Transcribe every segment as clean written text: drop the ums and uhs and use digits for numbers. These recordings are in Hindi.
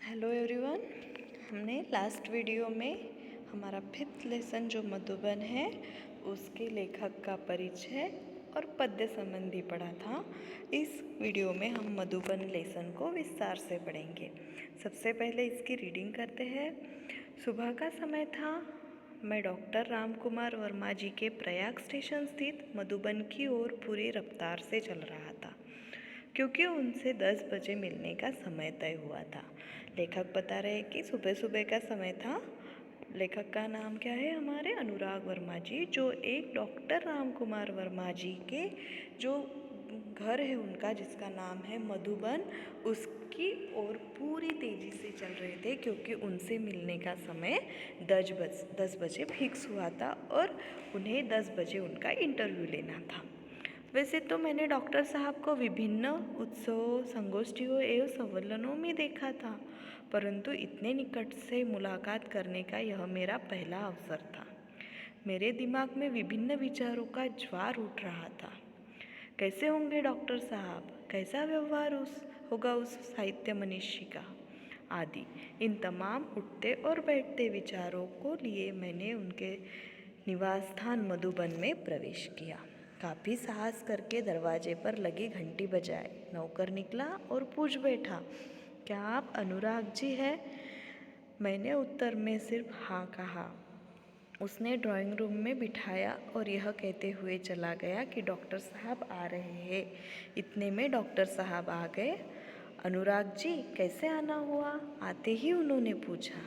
Hello everyone. हमने लास्ट वीडियो में हमारा 5th लेसन जो मधुबन है उसके लेखक का परिचय और पद्य संबंधी पढ़ा था। इस वीडियो में हम मधुबन लेसन को विस्तार से पढ़ेंगे। सबसे पहले इसकी रीडिंग करते हैं। सुबह का समय था। मैं डॉक्टर रामकुमार वर्मा जी के प्रयाग स्टेशन स्थित मधुबन की ओर पूरी रफ्तार से चल रहा था, क्योंकि उनसे 10 बजे मिलने का समय तय हुआ था। लेखक बता रहे हैं कि सुबह सुबह का समय था। लेखक का नाम क्या है? हमारे अनुराग वर्मा जी, जो एक डॉक्टर रामकुमार वर्मा जी के जो घर है उनका, जिसका नाम है मधुबन, उसकी ओर पूरी तेज़ी से चल रहे थे, क्योंकि उनसे मिलने का समय 10 बजे फिक्स हुआ था और उन्हें 10 बजे उनका इंटरव्यू लेना था। वैसे तो मैंने डॉक्टर साहब को विभिन्न उत्सवों, संगोष्ठियों एवं सम्मेलनों में देखा था, परंतु इतने निकट से मुलाकात करने का यह मेरा पहला अवसर था। मेरे दिमाग में विभिन्न विचारों का ज्वार उठ रहा था। कैसे होंगे डॉक्टर साहब, कैसा व्यवहार होगा उस साहित्य मनीषी का, आदि इन तमाम उठते और बैठते विचारों को लिए मैंने उनके निवास स्थान मधुबन में प्रवेश किया। काफ़ी साहस करके दरवाजे पर लगी घंटी बजाई। नौकर निकला और पूछ बैठा, क्या आप अनुराग जी हैं? मैंने उत्तर में सिर्फ हाँ कहा। उसने ड्राइंग रूम में बिठाया और यह कहते हुए चला गया कि डॉक्टर साहब आ रहे हैं। इतने में डॉक्टर साहब आ गए। अनुराग जी, कैसे आना हुआ? आते ही उन्होंने पूछा।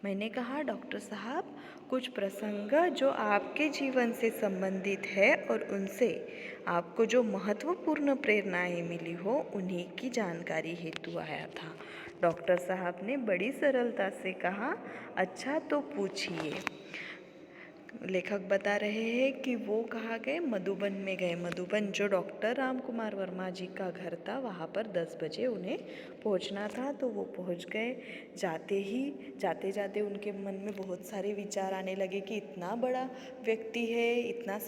मैंने कहा, डॉक्टर साहब, कुछ प्रसंग जो आपके जीवन से संबंधित है और उनसे आपको जो महत्वपूर्ण प्रेरणाएं मिली हो, उन्हीं की जानकारी हेतु आया था। डॉक्टर साहब ने बड़ी सरलता से कहा, अच्छा तो पूछिए। लेखक बता रहे हैं कि वो कहाँ गए? मधुबन में गए। मधुबन जो डॉक्टर रामकुमार वर्मा जी का घर था, वहाँ पर 10 बजे उन्हें पहुँचना था, तो वो पहुँच गए। जाते जाते उनके मन में बहुत सारे विचार आने लगे कि इतना बड़ा व्यक्ति है, इतना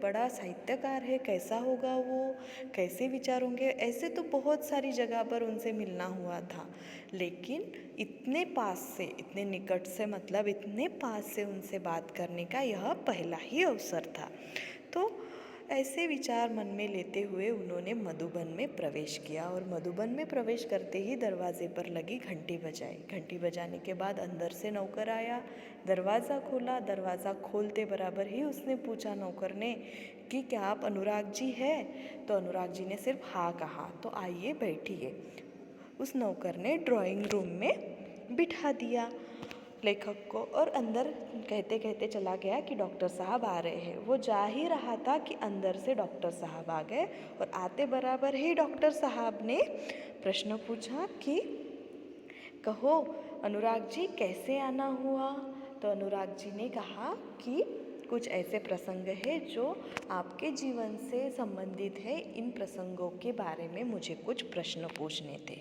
बड़ा साहित्यकार है, कैसा होगा वो, कैसे विचार होंगे। ऐसे तो बहुत सारी जगह पर उनसे मिलना हुआ था, लेकिन इतने पास से, इतने निकट से, मतलब इतने पास से उनसे बात करने का यह पहला ही अवसर था। तो ऐसे विचार मन में लेते हुए उन्होंने मधुबन में प्रवेश किया और मधुबन में प्रवेश करते ही दरवाजे पर लगी घंटी बजाई। घंटी बजाने के बाद अंदर से नौकर आया, दरवाज़ा खोला। दरवाज़ा खोलते बराबर ही उसने पूछा, नौकर ने, कि क्या आप अनुराग जी हैं? तो अनुराग जी ने सिर्फ हाँ कहा। तो आइए बैठिए। उस नौकर ने ड्राइंग रूम में बिठा दिया लेखक को और अंदर कहते कहते चला गया कि डॉक्टर साहब आ रहे हैं। वो जा ही रहा था कि अंदर से डॉक्टर साहब आ गए और आते बराबर ही डॉक्टर साहब ने प्रश्न पूछा कि कहो अनुराग जी, कैसे आना हुआ? तो अनुराग जी ने कहा कि कुछ ऐसे प्रसंग है जो आपके जीवन से संबंधित है, इन प्रसंगों के बारे में मुझे कुछ प्रश्न पूछने थे।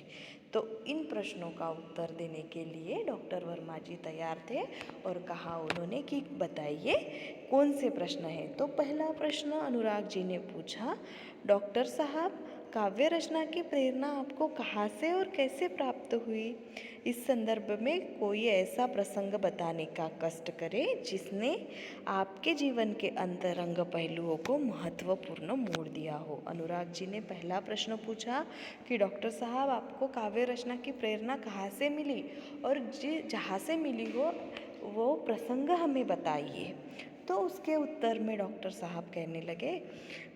तो इन प्रश्नों का उत्तर देने के लिए डॉक्टर वर्मा जी तैयार थे और कहा उन्होंने कि बताइए कौन से प्रश्न हैं। तो पहला प्रश्न अनुराग जी ने पूछा, डॉक्टर साहब, काव्य रचना की प्रेरणा आपको कहाँ से और कैसे प्राप्त हुई? इस संदर्भ में कोई ऐसा प्रसंग बताने का कष्ट करें जिसने आपके जीवन के अंतरंग पहलुओं को महत्वपूर्ण मोड़ दिया हो। अनुराग जी ने पहला प्रश्न पूछा कि डॉक्टर साहब, आपको काव्य रचना की प्रेरणा कहाँ से मिली और जहाँ से मिली हो वो प्रसंग हमें बताइए। तो उसके उत्तर में डॉक्टर साहब कहने लगे,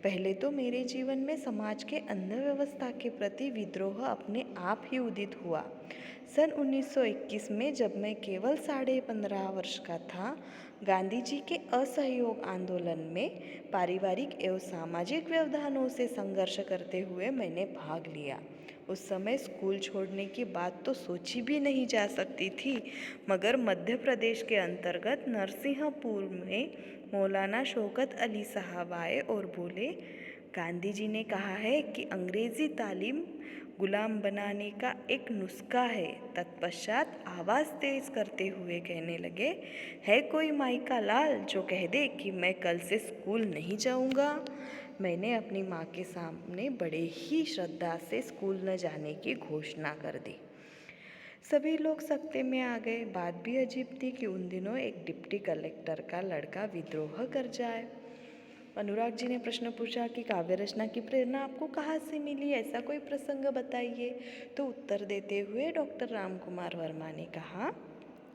पहले तो मेरे जीवन में समाज के अन्न व्यवस्था के प्रति विद्रोह अपने आप ही उदित हुआ। सन 1921 में जब मैं केवल 15.5 वर्ष का था, गांधी जी के असहयोग आंदोलन में पारिवारिक एवं सामाजिक व्यवधानों से संघर्ष करते हुए मैंने भाग लिया। उस समय स्कूल छोड़ने की बात तो सोची भी नहीं जा सकती थी, मगर मध्य प्रदेश के अंतर्गत नरसिंहपुर में मौलाना शौकत अली साहब आए और बोले, गांधी जी ने कहा है कि अंग्रेज़ी तालीम गुलाम बनाने का एक नुस्खा है। तत्पश्चात आवाज़ तेज करते हुए कहने लगे, है कोई माई का लाल जो कह दे कि मैं कल से स्कूल नहीं जाऊंगा? मैंने अपनी माँ के सामने बड़े ही श्रद्धा से स्कूल न जाने की घोषणा कर दी। सभी लोग सकते में आ गए। बात भी अजीब थी कि उन दिनों एक डिप्टी कलेक्टर का लड़का विद्रोह कर जाए। अनुराग जी ने प्रश्न पूछा कि काव्य रचना की प्रेरणा आपको कहाँ से मिली, ऐसा कोई प्रसंग बताइए। तो उत्तर देते हुए डॉक्टर राम कुमार वर्मा ने कहा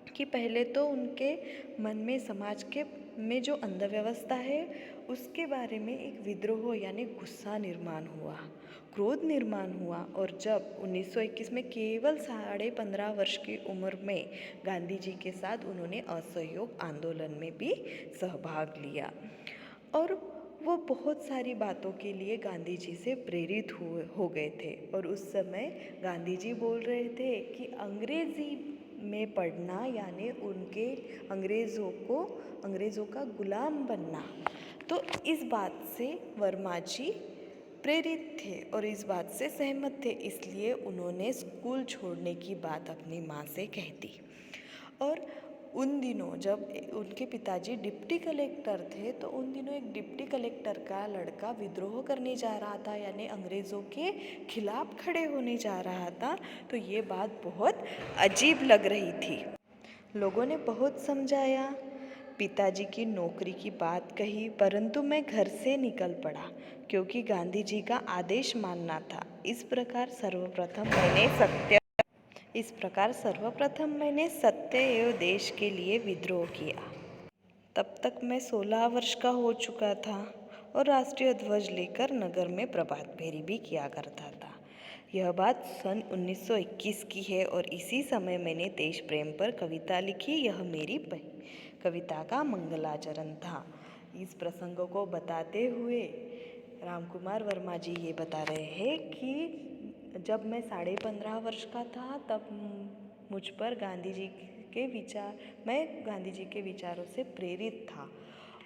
कि पहले तो उनके मन में समाज के में जो अंधव्यवस्था है उसके बारे में एक विद्रोह यानी गुस्सा निर्माण हुआ, क्रोध निर्माण हुआ। और जब 1921 में केवल 15.5 वर्ष की उम्र में गांधी जी के साथ उन्होंने असहयोग आंदोलन में भी सहभाग लिया और वो बहुत सारी बातों के लिए गांधी जी से प्रेरित हो गए थे। और उस समय गांधी जी बोल रहे थे कि अंग्रेज़ी में पढ़ना यानी उनके अंग्रेज़ों का गुलाम बनना। तो इस बात से वर्मा जी प्रेरित थे और इस बात से सहमत थे, इसलिए उन्होंने स्कूल छोड़ने की बात अपनी माँ से कह दी। और उन दिनों जब उनके पिताजी डिप्टी कलेक्टर थे तो उन दिनों एक डिप्टी कलेक्टर का लड़का विद्रोह करने जा रहा था यानी अंग्रेज़ों के खिलाफ खड़े होने जा रहा था। तो ये बात बहुत अजीब लग रही थी। लोगों ने बहुत समझाया, पिताजी की नौकरी की बात कही, परंतु मैं घर से निकल पड़ा क्योंकि गांधी जी का आदेश मानना था। इस प्रकार सर्वप्रथम मैंने सत्य एवं देश के लिए विद्रोह किया। तब तक मैं 16 वर्ष का हो चुका था और राष्ट्रीय ध्वज लेकर नगर में प्रभात फेरी भी किया करता था। यह बात सन 1921 की है और इसी समय मैंने देश प्रेम पर कविता लिखी। यह मेरी कविता का मंगलाचरण था। इस प्रसंग को बताते हुए रामकुमार वर्मा जी ये बता रहे हैं कि जब मैं 15.5 वर्ष का था तब मुझ पर मैं गांधी जी के विचारों से प्रेरित था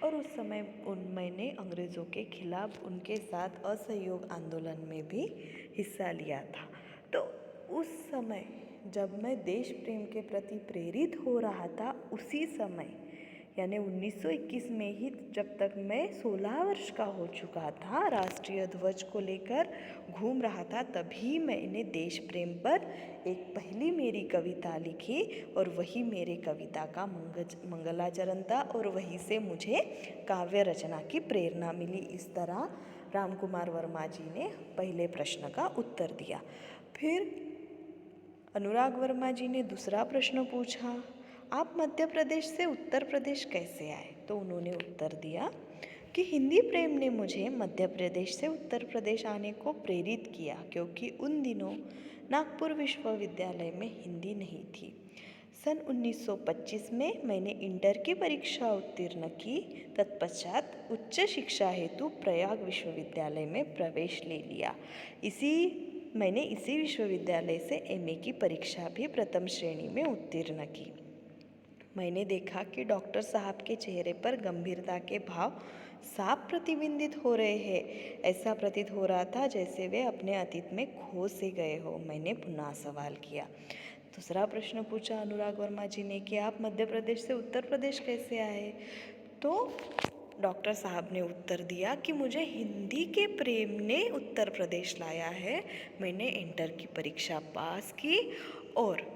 और उस समय मैंने अंग्रेज़ों के खिलाफ उनके साथ असहयोग आंदोलन में भी हिस्सा लिया था। तो उस समय जब मैं देश प्रेम के प्रति प्रेरित हो रहा था, उसी समय यानी 1921 में ही जब तक मैं 16 वर्ष का हो चुका था, राष्ट्रीय ध्वज को लेकर घूम रहा था, तभी मैंने देश प्रेम पर एक पहली मेरी कविता लिखी और वही मेरे कविता का मंगलाचरण था और वहीं से मुझे काव्य रचना की प्रेरणा मिली। इस तरह रामकुमार वर्मा जी ने पहले प्रश्न का उत्तर दिया। फिर अनुराग वर्मा जी ने दूसरा प्रश्न पूछा, आप मध्य प्रदेश से उत्तर प्रदेश कैसे आए? तो उन्होंने उत्तर दिया कि हिंदी प्रेम ने मुझे मध्य प्रदेश से उत्तर प्रदेश आने को प्रेरित किया क्योंकि उन दिनों नागपुर विश्वविद्यालय में हिंदी नहीं थी। सन 1925 में मैंने इंटर की परीक्षा उत्तीर्ण की। तत्पश्चात उच्च शिक्षा हेतु प्रयाग विश्वविद्यालय में प्रवेश ले लिया। मैंने इसी विश्वविद्यालय से एमए की परीक्षा भी प्रथम श्रेणी में उत्तीर्ण की। मैंने देखा कि डॉक्टर साहब के चेहरे पर गंभीरता के भाव साफ प्रतिबिंबित हो रहे हैं। ऐसा प्रतीत हो रहा था जैसे वे अपने अतीत में खो से गए हो। मैंने पुनः सवाल किया। दूसरा प्रश्न पूछा अनुराग वर्मा जी ने कि आप मध्य प्रदेश से उत्तर प्रदेश कैसे आए? तो डॉक्टर साहब ने उत्तर दिया कि मुझे हिंदी के प्रेम ने उत्तर प्रदेश लाया है। मैंने इंटर की परीक्षा पास की और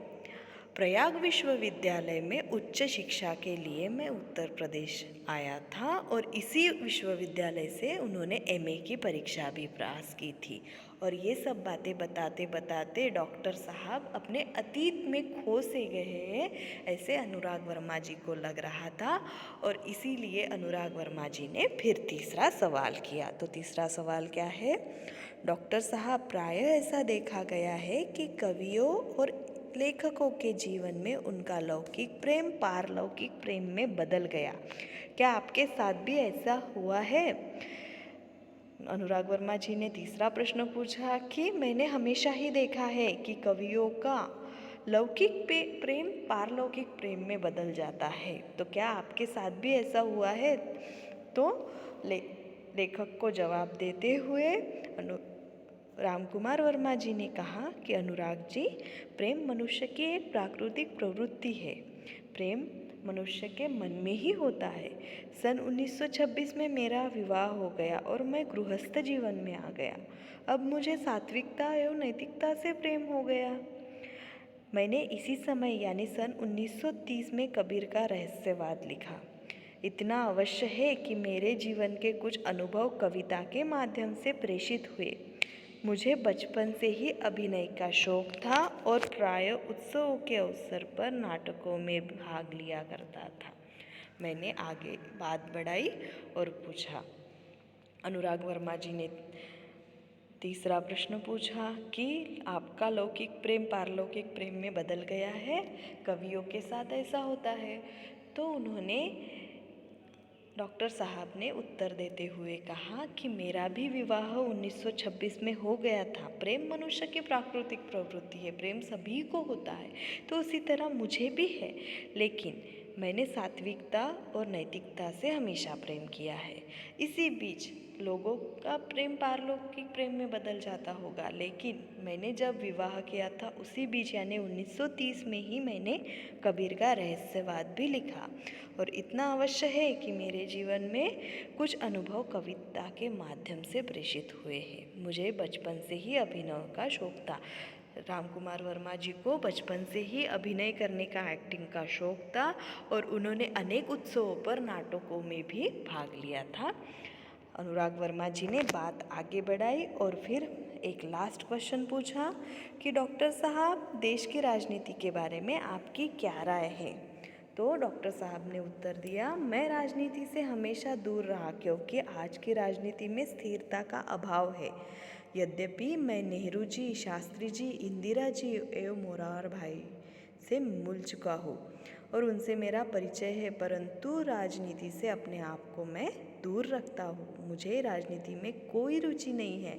प्रयाग विश्वविद्यालय में उच्च शिक्षा के लिए मैं उत्तर प्रदेश आया था और इसी विश्वविद्यालय से उन्होंने एमए की परीक्षा भी पास की थी। और ये सब बातें बताते बताते डॉक्टर साहब अपने अतीत में खो से गए हैं, ऐसे अनुराग वर्मा जी को लग रहा था। और इसीलिए अनुराग वर्मा जी ने फिर तीसरा सवाल किया। तो तीसरा सवाल क्या है? डॉक्टर साहब, प्रायः ऐसा देखा गया है कि कवियों और लेखकों के जीवन में उनका लौकिक प्रेम पारलौकिक प्रेम में बदल गया। क्या आपके साथ भी ऐसा हुआ है? अनुराग वर्मा जी ने तीसरा प्रश्न पूछा कि मैंने हमेशा ही देखा है कि कवियों का लौकिक प्रेम पारलौकिक प्रेम में बदल जाता है, तो क्या आपके साथ भी ऐसा हुआ है? तो लेखक को जवाब देते हुए रामकुमार वर्मा जी ने कहा कि अनुराग जी, प्रेम मनुष्य की एक प्राकृतिक प्रवृत्ति है। प्रेम मनुष्य के मन में ही होता है। सन 1926 में मेरा विवाह हो गया और मैं गृहस्थ जीवन में आ गया। अब मुझे सात्विकता एवं नैतिकता से प्रेम हो गया। मैंने इसी समय यानी सन 1930 में कबीर का रहस्यवाद लिखा। इतना अवश्य है कि मेरे जीवन के कुछ अनुभव कविता के माध्यम से प्रेषित हुए। मुझे बचपन से ही अभिनय का शौक था और प्राय उत्सवों के अवसर पर नाटकों में भाग लिया करता था। मैंने आगे बात बढ़ाई और पूछा। अनुराग वर्मा जी ने तीसरा प्रश्न पूछा कि आपका लौकिक प्रेम पारलौकिक प्रेम में बदल गया है, कवियों के साथ ऐसा होता है। तो उन्होंने डॉक्टर साहब ने उत्तर देते हुए कहा कि मेरा भी विवाह 1926 में हो गया था। प्रेम मनुष्य की प्राकृतिक प्रवृत्ति है, प्रेम सभी को होता है, तो उसी तरह मुझे भी है, लेकिन मैंने सात्विकता और नैतिकता से हमेशा प्रेम किया है। इसी बीच लोगों का प्रेम पारलौकिक प्रेम में बदल जाता होगा, लेकिन मैंने जब विवाह किया था उसी बीच यानी 1930 में ही मैंने कबीर का रहस्यवाद भी लिखा। और इतना अवश्य है कि मेरे जीवन में कुछ अनुभव कविता के माध्यम से प्रेषित हुए हैं। मुझे बचपन से ही अभिनय का शौक था। रामकुमार वर्मा जी को बचपन से ही अभिनय करने का, एक्टिंग का शौक था और उन्होंने अनेक उत्सवों पर नाटकों में भी भाग लिया था। अनुराग वर्मा जी ने बात आगे बढ़ाई और फिर एक लास्ट क्वेश्चन पूछा कि डॉक्टर साहब, देश की राजनीति के बारे में आपकी क्या राय है। तो डॉक्टर साहब ने उत्तर दिया, मैं राजनीति से हमेशा दूर रहा क्योंकि आज की राजनीति में स्थिरता का अभाव है। यद्यपि मैं नेहरू जी, शास्त्री जी, इंदिरा जी एवं मोरार भाई से मिल चुका हूँ और उनसे मेरा परिचय है, परंतु राजनीति से अपने आप को मैं दूर रखता हूँ। मुझे राजनीति में कोई रुचि नहीं है।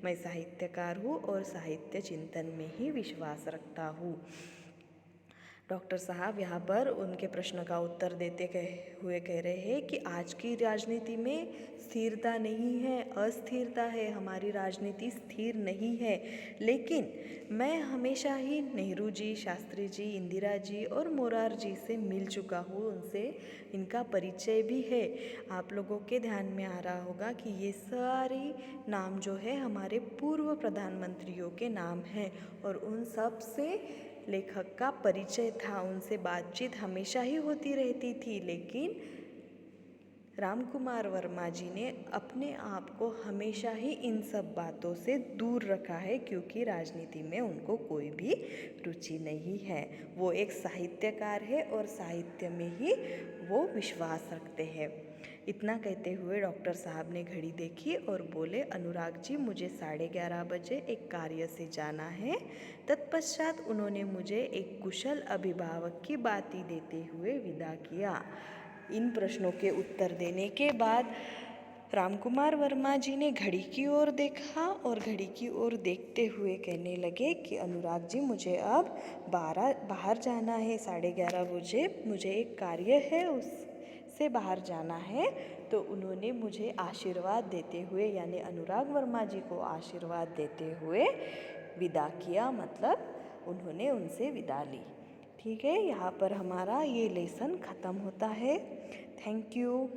मैं साहित्यकार हूँ और साहित्य चिंतन में ही विश्वास रखता हूँ। डॉक्टर साहब यहाँ पर उनके प्रश्न का उत्तर देते हुए कह रहे हैं कि आज की राजनीति में स्थिरता नहीं है, अस्थिरता है। हमारी राजनीति स्थिर नहीं है, लेकिन मैं हमेशा ही नेहरू जी, शास्त्री जी, इंदिरा जी और मोरार जी से मिल चुका हूँ, उनसे इनका परिचय भी है। आप लोगों के ध्यान में आ रहा होगा कि ये सारी नाम जो है हमारे पूर्व प्रधानमंत्रियों के नाम हैं और उन सब से लेखक का परिचय था, उनसे बातचीत हमेशा ही होती रहती थी। लेकिन रामकुमार वर्मा जी ने अपने आप को हमेशा ही इन सब बातों से दूर रखा है क्योंकि राजनीति में उनको कोई भी रुचि नहीं है। वो एक साहित्यकार है और साहित्य में ही वो विश्वास रखते हैं। इतना कहते हुए डॉक्टर साहब ने घड़ी देखी और बोले, अनुराग जी, मुझे 11:30 बजे एक कार्य से जाना है। तत्पश्चात उन्होंने मुझे एक कुशल अभिभावक की बाती देते हुए विदा किया। इन प्रश्नों के उत्तर देने के बाद रामकुमार वर्मा जी ने घड़ी की ओर देखा और घड़ी की ओर देखते हुए कहने लगे कि अनुराग जी, मुझे अब बाहर जाना है। 11:30 बजे मुझे एक कार्य है, उससे बाहर जाना है। तो उन्होंने मुझे आशीर्वाद देते हुए यानी अनुराग वर्मा जी को आशीर्वाद देते हुए विदा किया, मतलब उन्होंने उनसे विदा ली। ठीक है, यहाँ पर हमारा ये लेसन ख़त्म होता है। Thank you.